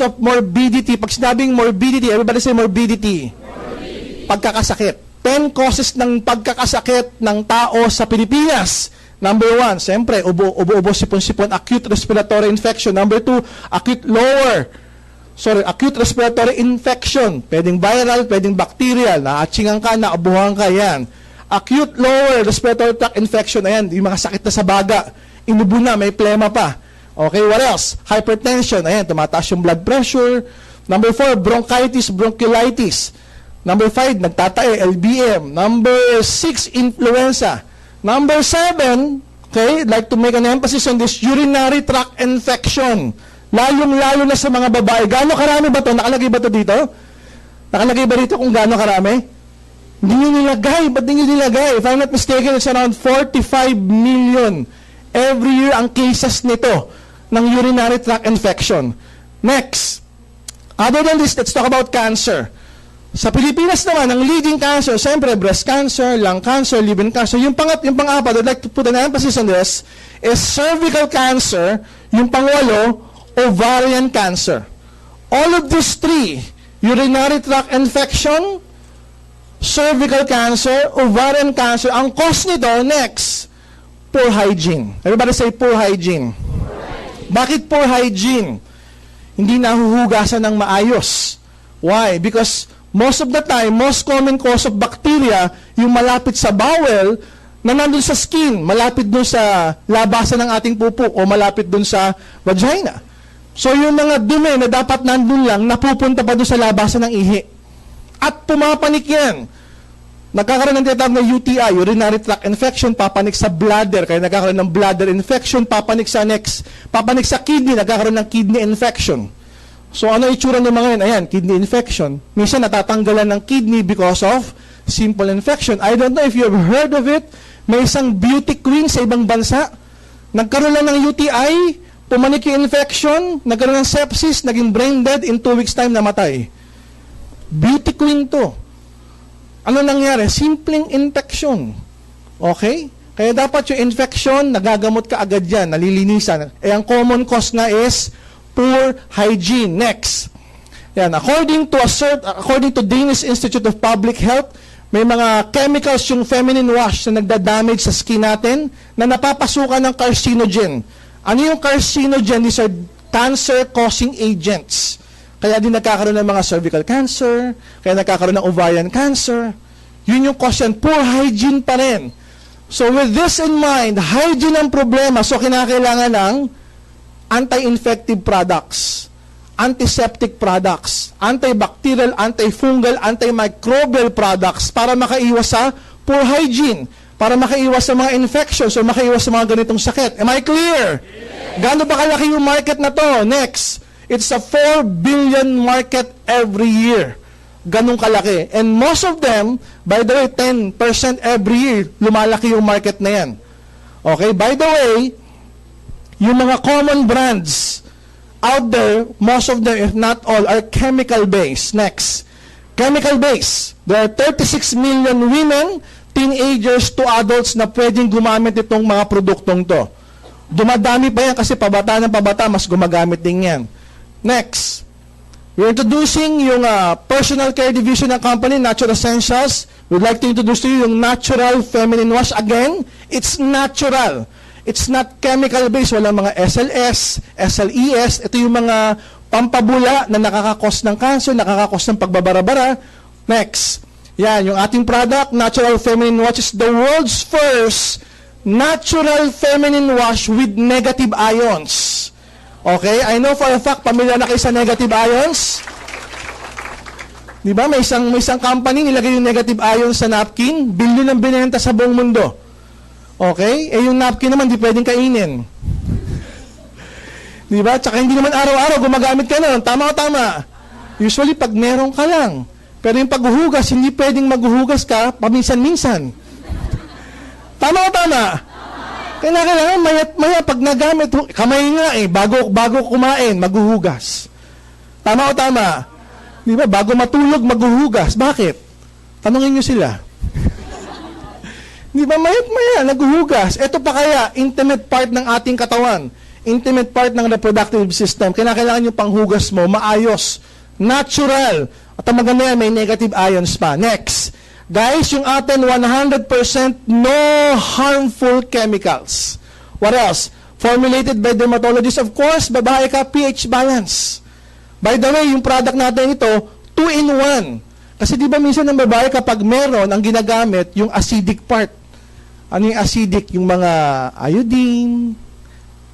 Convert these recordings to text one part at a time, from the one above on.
of morbidity. Pag sinabing morbidity, everybody say morbidity. Pagkakasakit. 10 causes ng pagkakasakit ng tao sa Pilipinas. Number 1, siyempre, ubo-ubo, sipon-sipon, acute respiratory infection. Number 2, acute respiratory infection. Pwedeng viral, pwedeng bacterial. Naatsingan ka, naabuhan ka, yan. Acute lower respiratory tract infection. Ayan, yung mga sakit na sa baga. Inubo na, may plema pa. Okay, what else? Hypertension. Ayan, tumataas yung blood pressure. Number 4, bronchitis, bronchiolitis. Number 5, nagtatae, LBM. Number 6, influenza. Number 7, okay, I'd like to make an emphasis on this, urinary tract infection. Lalong-lalo na sa mga babae. Gaano karami ba ito? Nakalagay ba ito dito? Nakalagay ba dito kung gaano karami? Hindi nyo nilagay. Ba't hindi nyo nilagay? If I'm not mistaken, it's around 45 million every year ang cases nito ng urinary tract infection. Next. Other than this, let's talk about cancer. Sa Pilipinas naman, ang leading cancer, siyempre, breast cancer, lung cancer, liver cancer. Yung pang-apat, I'd like to put an emphasis on this, is cervical cancer. Yung pang-walo, ovarian cancer. All of these 3, urinary tract infection, cervical cancer, ovarian cancer, ang cause nito, next, poor hygiene. Everybody say poor hygiene. Bakit poor hygiene? Hindi nahuhugasan ng maayos. Why? Because most of the time, most common cause of bacteria, yung malapit sa bowel, na nandun sa skin, malapit dun sa labasan ng ating pupuk, o malapit dun sa vagina. So yung mga dumi na dapat nandun lang, napupunta pa dun sa labasan ng ihi. At pumapanik yan. Nagkakaroon ng tinatawag na UTI, urinary tract infection, papanik sa bladder, kaya nagkakaroon ng bladder infection, papanik sa kidney, nagkakaroon ng kidney infection. So ano itsura ng mga yan? Ayan, kidney infection. Minsan natatanggalan ng kidney because of simple infection. I don't know if you have heard of it. May isang beauty queen sa ibang bansa. Nagkaroon lang ng UTI, pumanik yung infection, nagkaroon ng sepsis, naging brain dead, in 2 weeks time namatay. Beauty queen to. Ano nangyari? Simpleng infection. Okay? Kaya dapat yung infection, nagagamot ka agad yan, nalilinisan. Ang common cause nga is poor hygiene. Next. Yan, according to Danish Institute of Public Health, may mga chemicals yung feminine wash na nagda-damage sa skin natin na napapasukan ng carcinogen. Ano yung carcinogen? These are cancer-causing agents. Kaya din nagkakaroon ng mga cervical cancer, kaya nagkakaroon ng ovarian cancer. Yun yung cause yan. Poor hygiene pa rin. So with this in mind, hygiene ang problema. So kinakailangan ng anti-infective products, antiseptic products, antibacterial, antifungal, antimicrobial products para makaiwas sa poor hygiene, para makaiwas sa mga infections o makaiwas sa mga ganitong sakit. Am I clear? Yes. Gaano ba kalaki yung market na to? Next. It's a 4 billion market every year. Ganong kalaki. And most of them, by the way, 10% every year, lumalaki yung market na yan. Okay? By the way, yung mga common brands out there, most of them, if not all, are chemical-based. Next. Chemical-based. There are 36 million women, teenagers to adults na pwedeng gumamit itong mga produktong to. Dumadami pa yan kasi pabata ng pabata, mas gumagamit din yan. Next. We're introducing yung personal care division ng company, Natural Essentials. We'd like to introduce to you yung natural feminine wash. Again, it's natural. It's not chemical-based. Walang mga SLS, SLES. Ito yung mga pampabula na nakakakos ng cancer, nakakakos ng pagbabara-bara. Next. Yan, yung ating product, Natural Feminine Wash, is the world's first natural feminine wash with negative ions. Okay? I know for a fact, pamilya na kayo sa negative ions. Di ba? May isang company, nilagay yung negative ions sa napkin, billion ang binenta sa buong mundo. Okay? Eh yung napkin naman, di pwedeng kainin. Di ba? Tsaka hindi naman araw-araw gumagamit ka nun. Tama o tama? Usually, pag meron ka lang. Pero yung paghuhugas, hindi pwedeng maghuhugas ka paminsan-minsan. Tama o tama? Kailangan maya pag nagamit, kamay nga bago kumain, maghuhugas. Tama o tama? Di ba? Bago matulog, maghuhugas. Bakit? Tanungin nyo sila. Di ba? Maya, naghuhugas. Ito pa kaya, intimate part ng ating katawan. intimate part ng reproductive system. Kailangan yung panghugas mo, maayos, natural. At ang maganda yan, may negative ions pa. Next. Guys, yung atin 100% no harmful chemicals. What else? Formulated by dermatologists, of course, babae ka, pH balance. By the way, yung product natin ito, 2-in-1. Kasi di ba minsan ng babae kapag meron ang ginagamit, yung acidic part. Ano yung acidic? Yung mga iodine,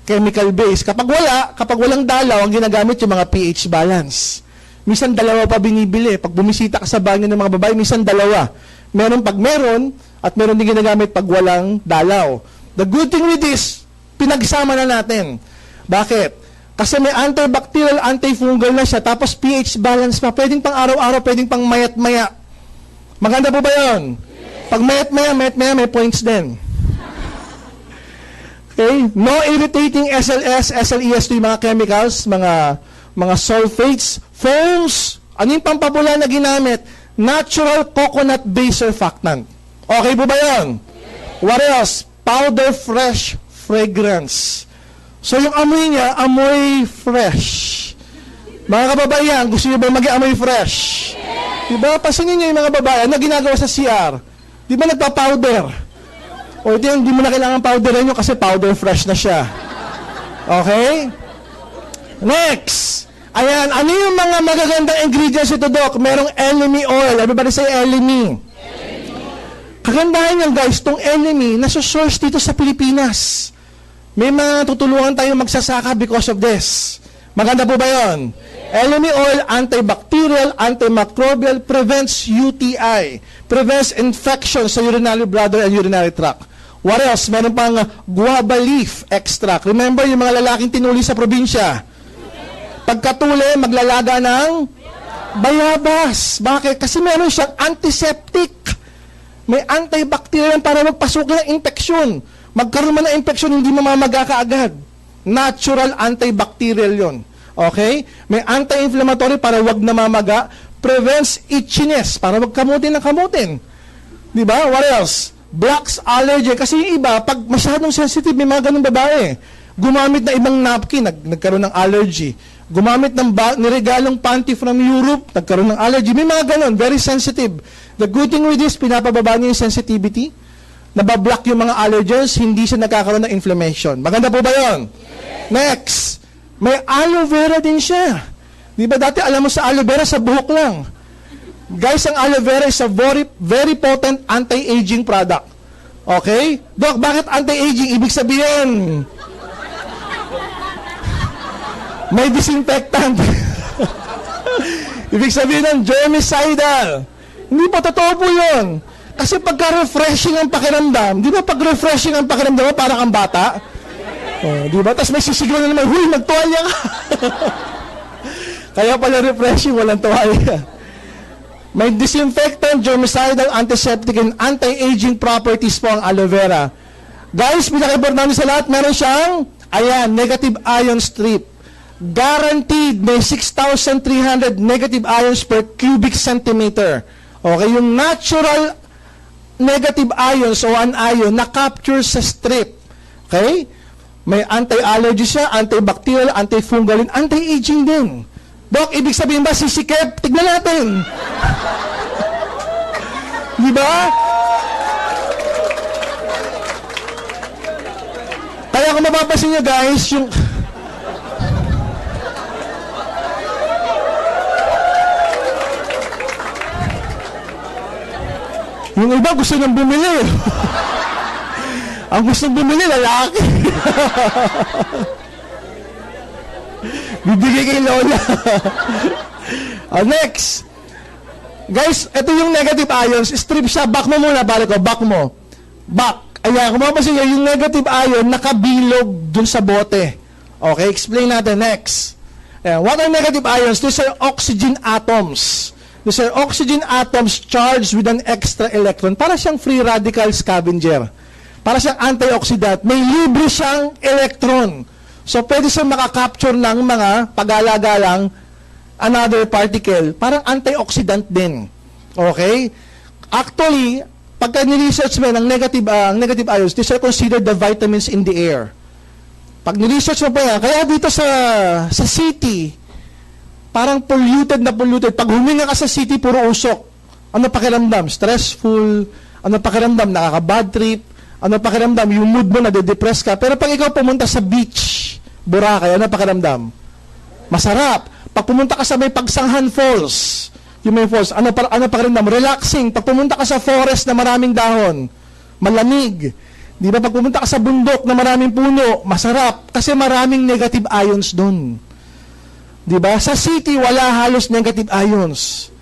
chemical base. Kapag walang dalaw, ang ginagamit yung mga pH balance. Minsan dalawa pa binibili. Pag bumisita ka sa banyo ng mga babae, minsan dalawa. Meron pag meron, at meron din ginagamit pag walang dalaw. The good thing with this, pinagsama na natin. Bakit? Kasi may antibacterial, antifungal na siya, tapos pH balance pa. Pwedeng pang araw-araw, pwedeng pang mayat-maya. Maganda po ba yun? Pag mayat-maya, may points din. Okay? No irritating SLS, SLES, yung mga chemicals, mga sulfates, foams, ano yung pampapula na ginamit? Natural coconut-based surfactant. Okay po ba yun? What else? Powder fresh fragrance. So yung amoy niya, amoy fresh. Mga kababayan, gusto niyo ba mag-amoy fresh? Diba? Pasinin niyo yung mga babayan na ginagawa sa CR. Di ba nagpa-powder? O ito yung, di mo na kailangan powderan nyo kasi powder fresh na siya. Okay? Next! Ayan, ano yung mga magagandang ingredients ito, Doc? Merong elemi oil. Everybody say elemi. Kagandahan yan, guys, itong elemi, nasa-source dito sa Pilipinas. May mga tutulungan tayong magsasaka because of this. Maganda po ba yun? Elemi oil, antibacterial, antimicrobial, prevents UTI, prevents infection sa urinary bladder and urinary tract. What else? Meron pang guava leaf extract. Remember yung mga lalaking tinuli sa probinsya? Pagkatuli, maglalaga ng bayabas. Bakit? Kasi meron siyang antiseptic. May antibacterial para magpasukin ng infeksyon. Magkaroon man ng infeksyon, hindi mamamaga ka agad. Natural antibacterial yon. Okay? May anti-inflammatory para wag namamaga. Prevents itchiness, para wag kamutin ng kamutin. Di ba? What else? Blocks allergy. Kasi yung iba, pag masyadong sensitive, may mga ganun babae. Gumamit na ibang napkin, nagkaroon ng allergy. Gumamit ng niregalong panty from Europe, nagkaroon ng allergy. May mga ganun, very sensitive. The good thing with this, pinapababa niya yung sensitivity, nabablock yung mga allergens, hindi siya nagkakaroon ng inflammation. Maganda po ba yun? Yes. Next, may aloe vera din siya. Di ba dati alam mo sa aloe vera, sa buhok lang. Guys, ang aloe vera is a very potent anti-aging product. Okay? Doc, bakit anti-aging? Ibig sabihin, may disinfectant. Ibig sabihin ng germicidal. Hindi po totoo po yun. Kasi pagka-refreshing ang pakiramdam, di ba pag refreshing ang pakiramdam mo, para kang bata? Oh, di ba? Tapos may sisigla na naman, huy, magtuwalya ka. Kaya pala refreshing, walang tuwalya. May disinfectant, germicidal, antiseptic, and anti-aging properties po ang aloe vera. Guys, pinaka-importante sa lahat, meron siyang, ayan, negative ion strip. Guaranteed, may 6,300 negative ions per cubic centimeter. Okay, yung natural negative ions o anion na capture sa strip. Okay? May anti-allergy siya, antibacterial, antifungal, and anti-aging din. Doc, ibig sabihin ba sisikip? Tignan natin. Di ba? Kaya kung mapapasin nyo guys, yung iba gusto nang bumili. Ang gusto bumili, lalaki. Bibigay kay Lola. Next. Guys, ito yung negative ions. Strip siya. Back mo muna, pare ko. Back mo. Back. Ayan, kung mapapansin nyo, yung negative ion nakabilog dun sa bote. Okay, explain natin. Next. Ayan, what are negative ions? These are oxygen atoms. These are oxygen atoms charged with an extra electron. Para siyang free radical scavenger. Para siyang antioxidant. May libre siyang electron. So, pwede siyang makakapture ng mga pag-alagalang another particle. Parang antioxidant din. Okay? Actually, pagka ni-research mo ng negative ions, these are considered the vitamins in the air. Pag niresearch mo pa yan, kaya dito sa city, parang polluted na polluted. Pag huminga ka sa city, puro usok. Ano pakiramdam? Stressful. Ano pakiramdam? Nakaka-bad trip. Ano pakiramdam? Yung mood mo, nade-depress ka. Pero pag ikaw pumunta sa beach, Boracay, ano pakiramdam? Masarap. Pag pumunta ka sa may Pagsanghan Falls, yung may falls, ano pakiramdam? Relaxing. Pag pumunta ka sa forest na maraming dahon, malamig. Di ba? Pag pumunta ka sa bundok na maraming puno, masarap. Kasi maraming negative ions doon. Di ba? Sa city, wala halos negative ions.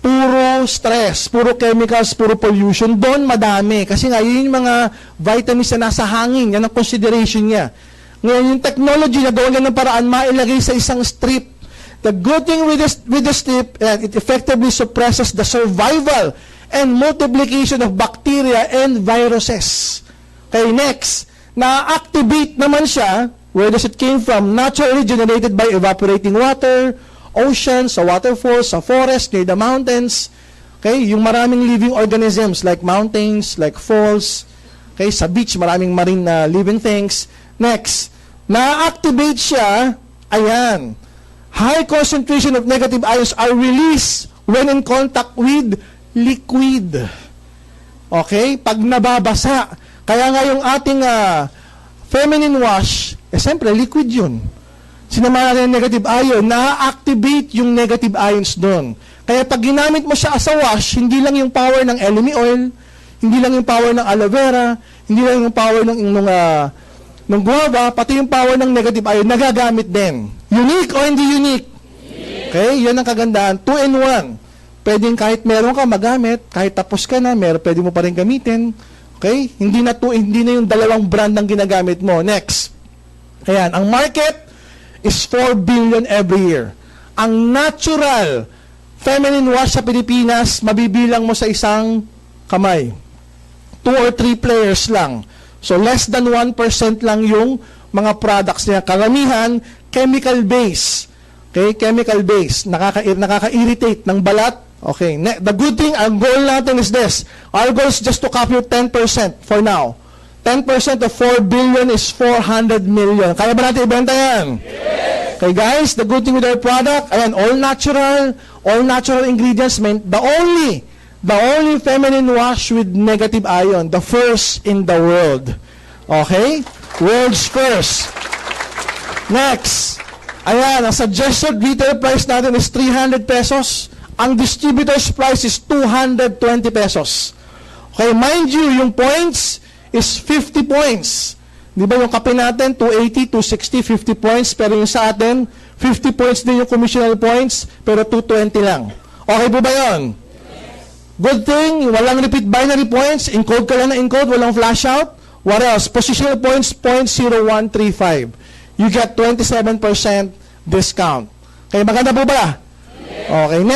Puro stress, puro chemicals, puro pollution. Doon madami. Kasi nga, yun yung mga vitamins na nasa hangin. Yan ang consideration niya. Ngayon, yung technology na gawin ng paraan, mailagay sa isang strip. The good thing with the strip, it effectively suppresses the survival and multiplication of bacteria and viruses. Okay, next. Na-activate naman siya. Where does it came from? Naturally generated by evaporating water, oceans, sa waterfalls, sa forest, near the mountains. Okay, yung maraming living organisms like mountains, like falls. Okay, sa beach, maraming marine living things. Next, na-activate siya, ayan, high concentration of negative ions are released when in contact with liquid. Okay, pag nababasa. Kaya nga yung ating feminine wash, siyempre, liquid yun. Sinamahan natin yung negative ion, na-activate yung negative ions doon. Kaya pag ginamit mo siya as a wash, hindi lang yung power ng elemi oil, hindi lang yung power ng aloe vera, hindi lang yung power ng guava, pati yung power ng negative ion, nagagamit din. Unique o hindi unique? Okay, yan ang kagandahan. 2-in-1. Pwedeng kahit meron ka magamit, kahit tapos ka na, pwede mo pa rin gamitin. Okay? Hindi na yung dalawang brand ang ginagamit mo. Next. Ayan, ang market is 4 billion every year. Ang natural feminine wash sa Pilipinas, mabibilang mo sa isang kamay. 2 or 3 players lang. So, less than 1% lang yung mga products niya. Karamihan, chemical base. Okay? Chemical base. Nakaka-irritate ng balat. Okay. The good thing, ang goal natin is this. Our goal is just to capture 10% for now. 10% of 4 billion is 400 million. Kaya ba natin ibenta yan? Yes! Okay guys, the good thing with our product, ayan, all natural ingredients. The only feminine wash with negative ion, the first in the world. Okay? World's first. Next. Ayan, ang suggested retail price natin is 300 pesos. Ang distributor's price is 220 pesos. Okay, mind you, yung points is 50 points. Di ba yung kape natin, 280, 260, 50 points, pero yung sa atin, 50 points din yung commissional points, pero 220 lang. Okay po ba yun? Good thing, walang repeat binary points, encode ka lang na encode, walang flash out. What else? Positional points, 0.0135. You get 27% discount. Okay, maganda po ba? Okay, next.